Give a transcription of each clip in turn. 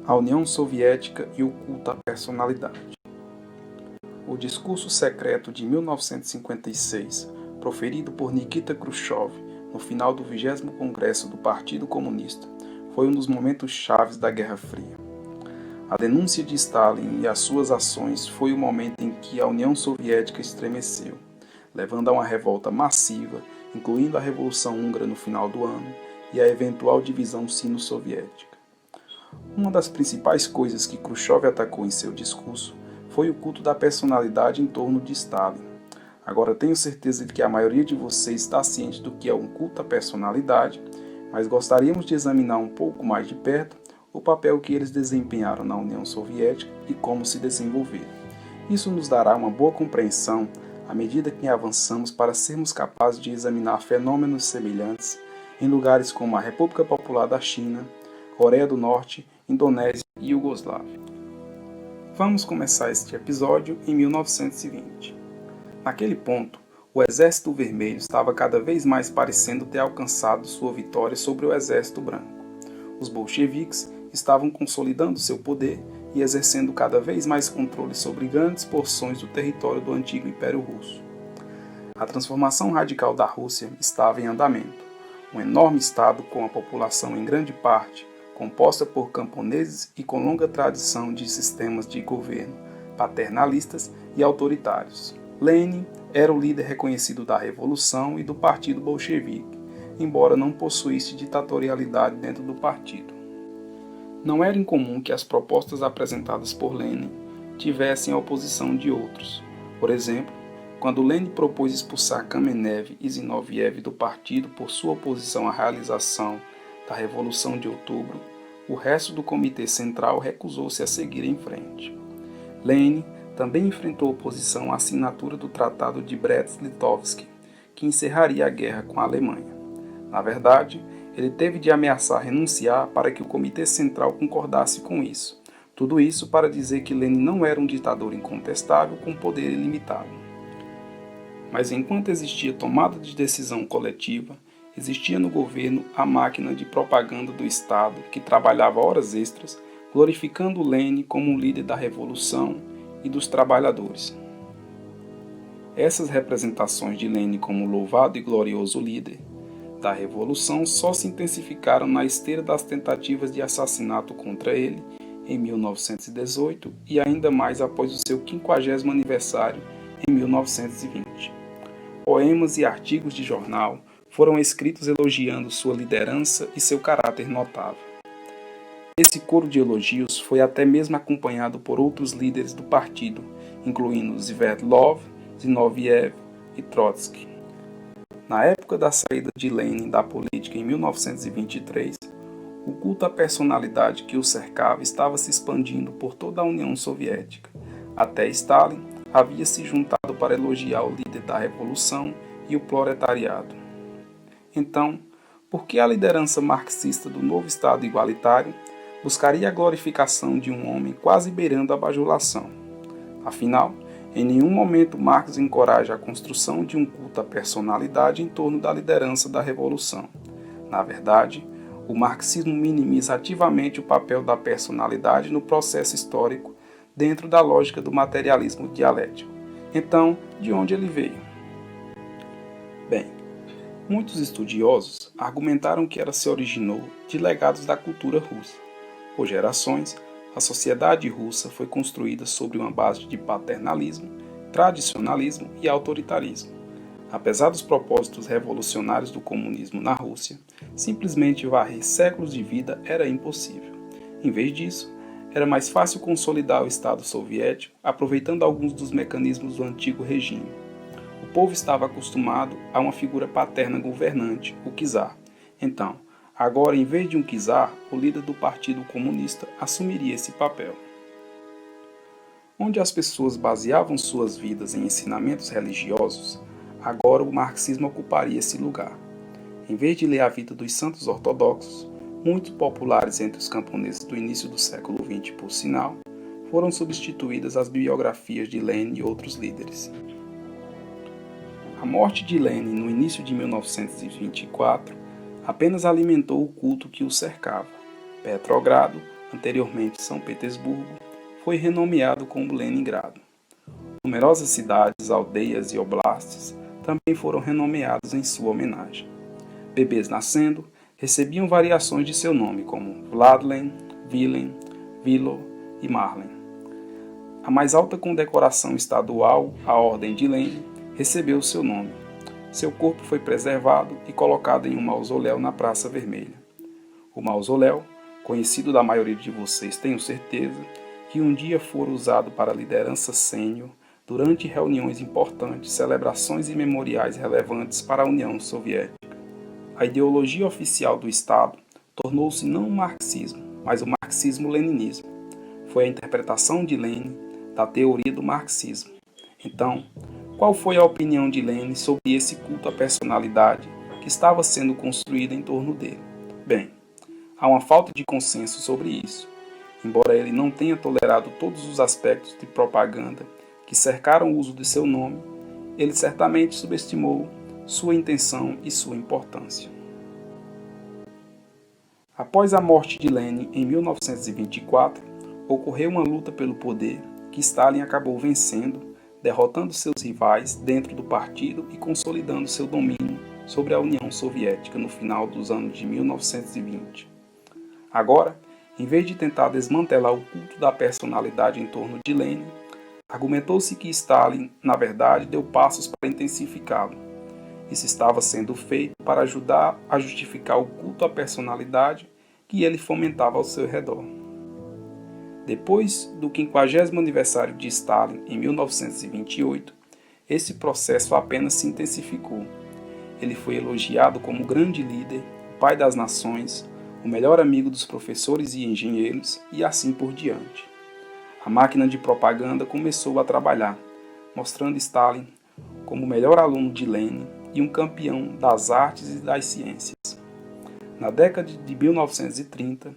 a União Soviética e o culto à personalidade. O discurso secreto de 1956, proferido por Nikita Khrushchev no final do 20º Congresso do Partido Comunista, foi um dos momentos chaves da Guerra Fria. A denúncia de Stalin e as suas ações foi o momento em que a União Soviética estremeceu, levando a uma revolta massiva, incluindo a Revolução Húngara no final do ano e a eventual divisão sino-soviética. Uma das principais coisas que Khrushchev atacou em seu discurso foi o culto da personalidade em torno de Stalin. Agora tenho certeza de que a maioria de vocês está ciente do que é um culto à personalidade, mas gostaríamos de examinar um pouco mais de perto o papel que eles desempenharam na União Soviética e como se desenvolveram. Isso nos dará uma boa compreensão à medida que avançamos para sermos capazes de examinar fenômenos semelhantes em lugares como a República Popular da China, Coreia do Norte, Indonésia e Iugoslávia. Vamos começar este episódio em 1920. Naquele ponto, o Exército Vermelho estava cada vez mais parecendo ter alcançado sua vitória sobre o Exército Branco. Os bolcheviques estavam consolidando seu poder e exercendo cada vez mais controle sobre grandes porções do território do antigo Império Russo. A transformação radical da Rússia estava em andamento. Um enorme estado com a população em grande parte composta por camponeses e com longa tradição de sistemas de governo paternalistas e autoritários. Lenin era o líder reconhecido da Revolução e do Partido Bolchevique, embora não possuísse ditatorialidade dentro do partido. Não era incomum que as propostas apresentadas por Lenin tivessem a oposição de outros. Por exemplo, quando Lenin propôs expulsar Kamenev e Zinoviev do partido por sua oposição à realização da Revolução de Outubro, o resto do Comitê Central recusou-se a seguir em frente. Lenin também enfrentou oposição à assinatura do Tratado de Brest-Litovsk, que encerraria a guerra com a Alemanha. Na verdade, ele teve de ameaçar renunciar para que o Comitê Central concordasse com isso. Tudo isso para dizer que Lenin não era um ditador incontestável com poder ilimitado. Mas enquanto existia tomada de decisão coletiva, existia no governo a máquina de propaganda do Estado que trabalhava horas extras, glorificando Lenin como um líder da revolução e dos trabalhadores. Essas representações de Lenin como louvado e glorioso líder da Revolução só se intensificaram na esteira das tentativas de assassinato contra ele em 1918 e ainda mais após o seu 50º aniversário em 1920. Poemas e artigos de jornal foram escritos elogiando sua liderança e seu caráter notável. Esse coro de elogios foi até mesmo acompanhado por outros líderes do partido, incluindo Sverdlov, Zinoviev e Trotsky. Na época da saída de Lenin da política em 1923, o culto à personalidade que o cercava estava se expandindo por toda a União Soviética. Até Stalin havia se juntado para elogiar o líder da Revolução e o proletariado. Então, por que a liderança marxista do novo Estado igualitário buscaria a glorificação de um homem quase beirando a bajulação? Afinal, em nenhum momento Marx encoraja a construção de um culto à personalidade em torno da liderança da Revolução. Na verdade, o marxismo minimiza ativamente o papel da personalidade no processo histórico dentro da lógica do materialismo dialético. Então, de onde ele veio? Bem, muitos estudiosos argumentaram que ela se originou de legados da cultura russa. Por gerações, a sociedade russa foi construída sobre uma base de paternalismo, tradicionalismo e autoritarismo. Apesar dos propósitos revolucionários do comunismo na Rússia, simplesmente varrer séculos de vida era impossível. Em vez disso, era mais fácil consolidar o Estado soviético, aproveitando alguns dos mecanismos do antigo regime. O povo estava acostumado a uma figura paterna governante, o czar. Então, agora, em vez de um czar, o líder do Partido Comunista assumiria esse papel. Onde as pessoas baseavam suas vidas em ensinamentos religiosos, agora o marxismo ocuparia esse lugar. Em vez de ler a vida dos santos ortodoxos, muito populares entre os camponeses do início do século XX, por sinal, foram substituídas as biografias de Lenin e outros líderes. A morte de Lenin no início de 1924 apenas alimentou o culto que o cercava. Petrogrado, anteriormente São Petersburgo, foi renomeado como Leningrado. Numerosas cidades, aldeias e oblastes também foram renomeados em sua homenagem. Bebês nascendo recebiam variações de seu nome, como Vladlen, Vilen, Vilo e Marlen. A mais alta condecoração estadual, a Ordem de Lenin, recebeu seu nome. Seu corpo foi preservado e colocado em um mausoléu na Praça Vermelha. O mausoléu, conhecido da maioria de vocês, tenho certeza, que um dia for usado para a liderança sênior durante reuniões importantes, celebrações e memoriais relevantes para a União Soviética. A ideologia oficial do Estado tornou-se não o marxismo, mas o marxismo-leninismo. Foi a interpretação de Lenin da teoria do marxismo. Então, qual foi a opinião de Lenin sobre esse culto à personalidade que estava sendo construído em torno dele? Bem, há uma falta de consenso sobre isso. Embora ele não tenha tolerado todos os aspectos de propaganda que cercaram o uso de seu nome, ele certamente subestimou sua intenção e sua importância. Após a morte de Lenin em 1924, ocorreu uma luta pelo poder que Stalin acabou vencendo, derrotando seus rivais dentro do partido e consolidando seu domínio sobre a União Soviética no final dos anos de 1920. Agora, em vez de tentar desmantelar o culto da personalidade em torno de Lenin, argumentou-se que Stalin, na verdade, deu passos para intensificá-lo. Isso estava sendo feito para ajudar a justificar o culto à personalidade que ele fomentava ao seu redor. Depois do 50º aniversário de Stalin, em 1928, esse processo apenas se intensificou. Ele foi elogiado como grande líder, o pai das nações, o melhor amigo dos professores e engenheiros, e assim por diante. A máquina de propaganda começou a trabalhar, mostrando Stalin como o melhor aluno de Lenin e um campeão das artes e das ciências. Na década de 1930,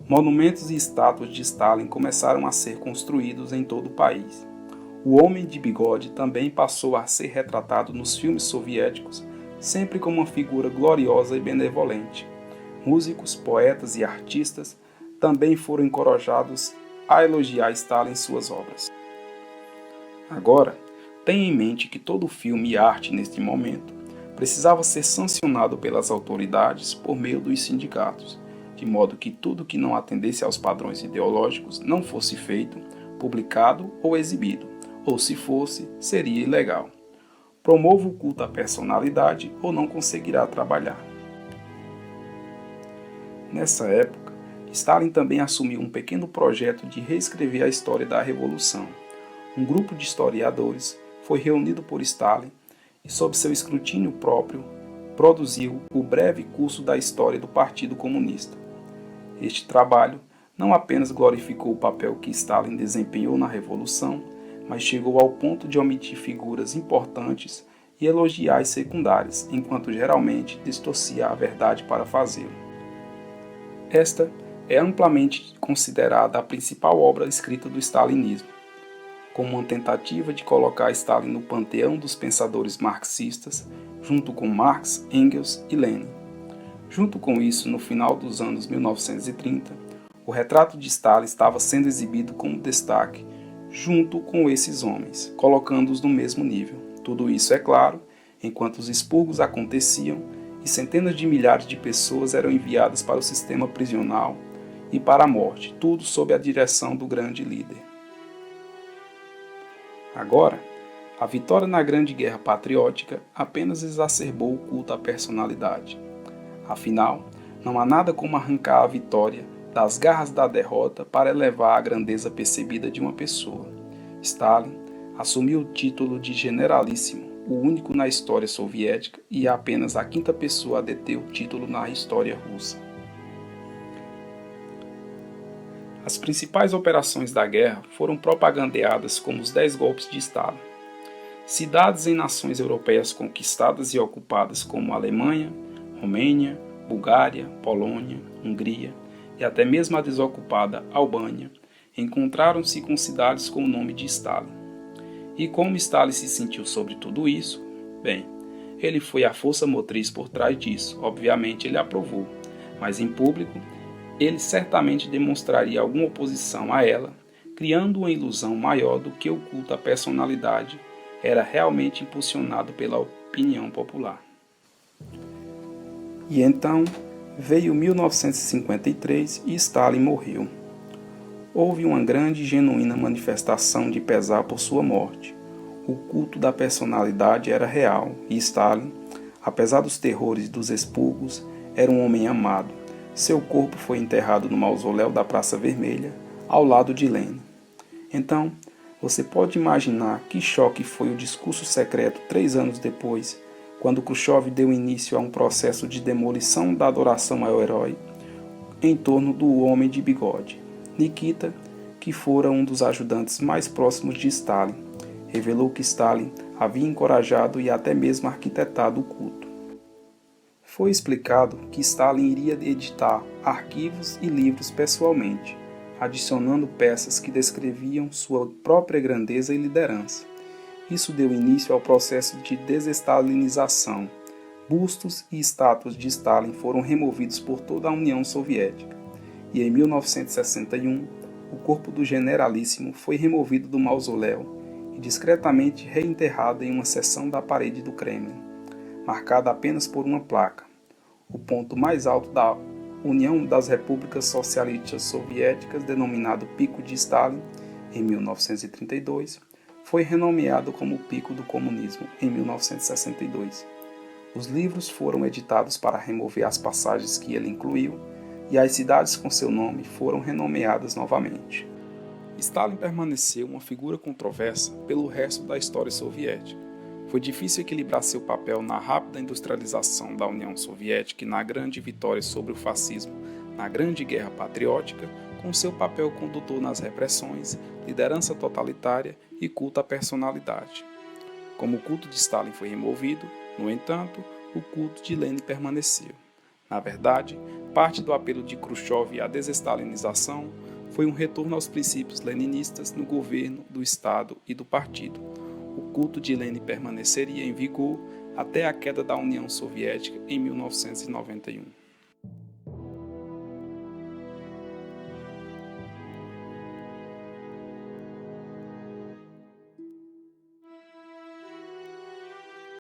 monumentos e estátuas de Stalin começaram a ser construídos em todo o país. O homem de bigode também passou a ser retratado nos filmes soviéticos, sempre como uma figura gloriosa e benevolente. Músicos, poetas e artistas também foram encorajados a elogiar Stalin em suas obras. Agora, tenha em mente que todo filme e arte neste momento precisava ser sancionado pelas autoridades por meio dos sindicatos, de modo que tudo que não atendesse aos padrões ideológicos não fosse feito, publicado ou exibido, ou se fosse, seria ilegal. Promova o culto à personalidade ou não conseguirá trabalhar. Nessa época, Stalin também assumiu um pequeno projeto de reescrever a história da Revolução. Um grupo de historiadores foi reunido por Stalin e, sob seu escrutínio próprio, produziu o breve curso da história do Partido Comunista. Este trabalho não apenas glorificou o papel que Stalin desempenhou na Revolução, mas chegou ao ponto de omitir figuras importantes e elogiar as secundárias, enquanto geralmente distorcia a verdade para fazê-lo. Esta é amplamente considerada a principal obra escrita do stalinismo, como uma tentativa de colocar Stalin no panteão dos pensadores marxistas, junto com Marx, Engels e Lenin. Junto com isso, no final dos anos 1930, o retrato de Stalin estava sendo exibido como destaque, junto com esses homens, colocando-os no mesmo nível. Tudo isso, é claro, enquanto os expurgos aconteciam e centenas de milhares de pessoas eram enviadas para o sistema prisional e para a morte, tudo sob a direção do grande líder. Agora, a vitória na Grande Guerra Patriótica apenas exacerbou o culto à personalidade. Afinal, não há nada como arrancar a vitória das garras da derrota para elevar a grandeza percebida de uma pessoa. Stalin assumiu o título de generalíssimo, o único na história soviética e é apenas a quinta pessoa a deter o título na história russa. As principais operações da guerra foram propagandeadas como os 10 golpes de Estado. Cidades em nações europeias conquistadas e ocupadas como Alemanha, Romênia, Bulgária, Polônia, Hungria e até mesmo a desocupada Albânia encontraram-se com cidades com o nome de Stalin. E como Stalin se sentiu sobre tudo isso? Bem, ele foi a força motriz por trás disso, obviamente ele aprovou, mas em público ele certamente demonstraria alguma oposição a ela, criando uma ilusão maior do que o culto à personalidade era realmente impulsionado pela opinião popular. E então veio 1953 e Stalin morreu. Houve uma grande e genuína manifestação de pesar por sua morte. O culto da personalidade era real e Stalin, apesar dos terrores e dos expurgos, era um homem amado. Seu corpo foi enterrado no mausoléu da Praça Vermelha, ao lado de Lenin. Então, você pode imaginar que choque foi o discurso secreto 3 anos depois, quando Khrushchev deu início a um processo de demolição da adoração ao herói em torno do homem de bigode. Nikita, que fora um dos ajudantes mais próximos de Stalin, revelou que Stalin havia encorajado e até mesmo arquitetado o culto. Foi explicado que Stalin iria editar arquivos e livros pessoalmente, adicionando peças que descreviam sua própria grandeza e liderança. Isso deu início ao processo de desestalinização. Bustos e estátuas de Stalin foram removidos por toda a União Soviética. E em 1961, o corpo do generalíssimo foi removido do mausoléu e discretamente reenterrado em uma seção da parede do Kremlin, marcada apenas por uma placa. O ponto mais alto da União das Repúblicas Socialistas Soviéticas, denominado Pico de Stalin, em 1932, foi renomeado como Pico do Comunismo, em 1962. Os livros foram editados para remover as passagens que ele incluiu, e as cidades com seu nome foram renomeadas novamente. Stalin permaneceu uma figura controversa pelo resto da história soviética. Foi difícil equilibrar seu papel na rápida industrialização da União Soviética e na grande vitória sobre o fascismo na Grande Guerra Patriótica, com seu papel condutor nas repressões, liderança totalitária e culto à personalidade. Como o culto de Stalin foi removido, no entanto, o culto de Lenin permaneceu. Na verdade, parte do apelo de Khrushchev à desestalinização foi um retorno aos princípios leninistas no governo, do Estado e do partido. O culto de Lenin permaneceria em vigor até a queda da União Soviética em 1991.